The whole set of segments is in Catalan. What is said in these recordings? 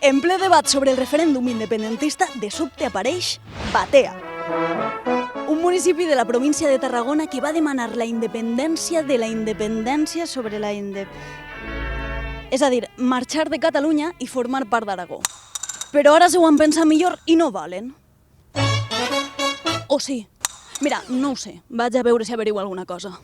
En ple debat sobre el referèndum independentista, de sobte apareix Batea, un municipi de la província de Tarragona que va demanar la independència de la independència sobre la És a dir, marxar de Catalunya i formar part d'Aragó. Però ara s'ho han pensat millor i no volen. O sí? Mira, no ho sé. Vaig a veure si averigo alguna cosa.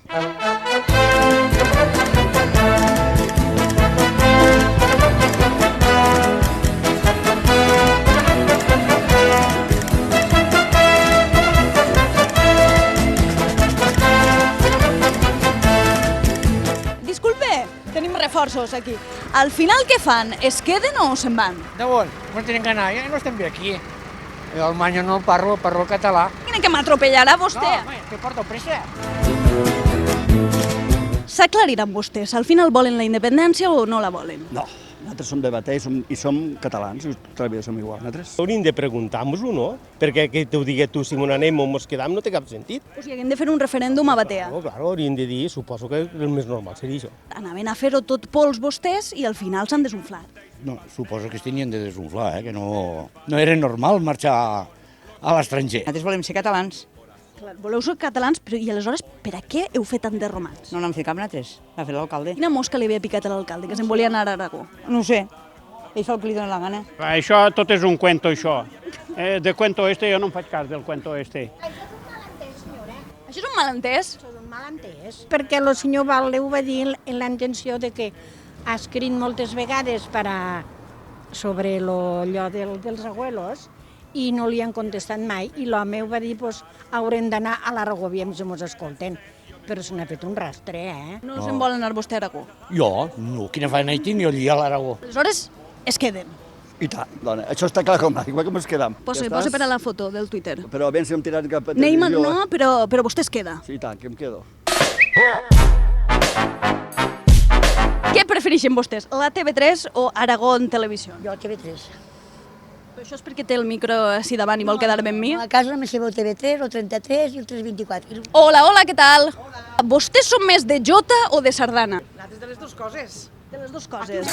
Disculpe, tenim reforços aquí. Al final què fan? Es queden o se'n van? De on? On tenen que anar? Ja no estem bé aquí. Jo el manyo no el parlo el català. Quina que m'atropellarà vostè? No, home, que porto pressa. S'aclariran vostès. Al final volen la independència o no la volen? No, nosaltres som de Batea i som catalans, i tota la vida som iguals, nosaltres. Hauríem de preguntar-nos-ho, no? Perquè que t'ho digui tu, si m'on anem o mos quedam, no té cap sentit. O sigui, hem de fer un referèndum a Batea. Claro, hauríem de dir, suposo que el més normal seria això. Anaven a fer-ho tot pols vostès i al final s'han desunflat. No, suposo que es tenien de desunflar, que no era normal marxar a l'estranger. Nosaltres volem ser catalans. Clar, voleu ser catalans, però i aleshores per a què heu fet tant de romans? No n'hem fet cap nosaltres, l'ha fet l'alcalde. Quina mosca li havia picat a l'alcalde, que se'n volia anar a Aragó? No ho sé, ell fa el que li dóna la gana. Això tot és un cuento, això. De cuento este jo no em faig cas del cuento este. Això és un malentès? Això és un malentès. Perquè el senyor Valde ho va dir en la intenció de que ha escrit moltes vegades sobre allò dels abuelos i no li han contestat mai. I l'home ho va dir, doncs, haurem d'anar a l'Aragó, aviam si mos escolten. Però se n'ha fet un rastre, No se'n vol anar vostè a Aragó. Jo? No, quina feina hi tinc jo allí a l'Aragó. Aleshores, es queden. I tant, dona, això està clar com l'aigua, que ens quedam. Posa per a la foto del Twitter. Però ben si hem tirat cap a Neymar televisió. no, però vostè es queda. Sí, i tant, que em quedo. Què prefereixen vostès, la TV3 o Aragó en televisió? Jo TV3. Això és perquè té el micro així davant i vol quedar-me amb mi? A casa me seva el TV3, el 33 i el 324. Hola, què tal? Vostès són més de Jota o de Sardana? Nosaltres de les dues coses. De les dues coses.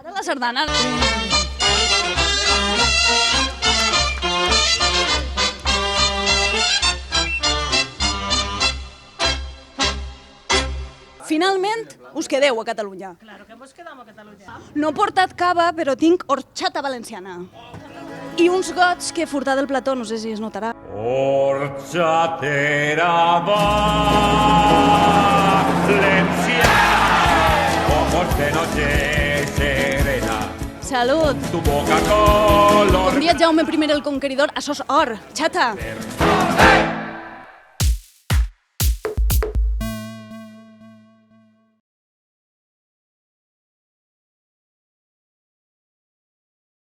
Ara la Sardana... Finalment, us quedeu a Catalunya. Claro que mos quedam a Catalunya. No he portat cava, però tinc horchata valenciana. I uns gots que he furtat del plató, no sé si es notarà. Horchatera valenciana, ojos de noche serena. Salut! Tu boca color. Com dia Jaume I el Conqueridor, això és or, xata!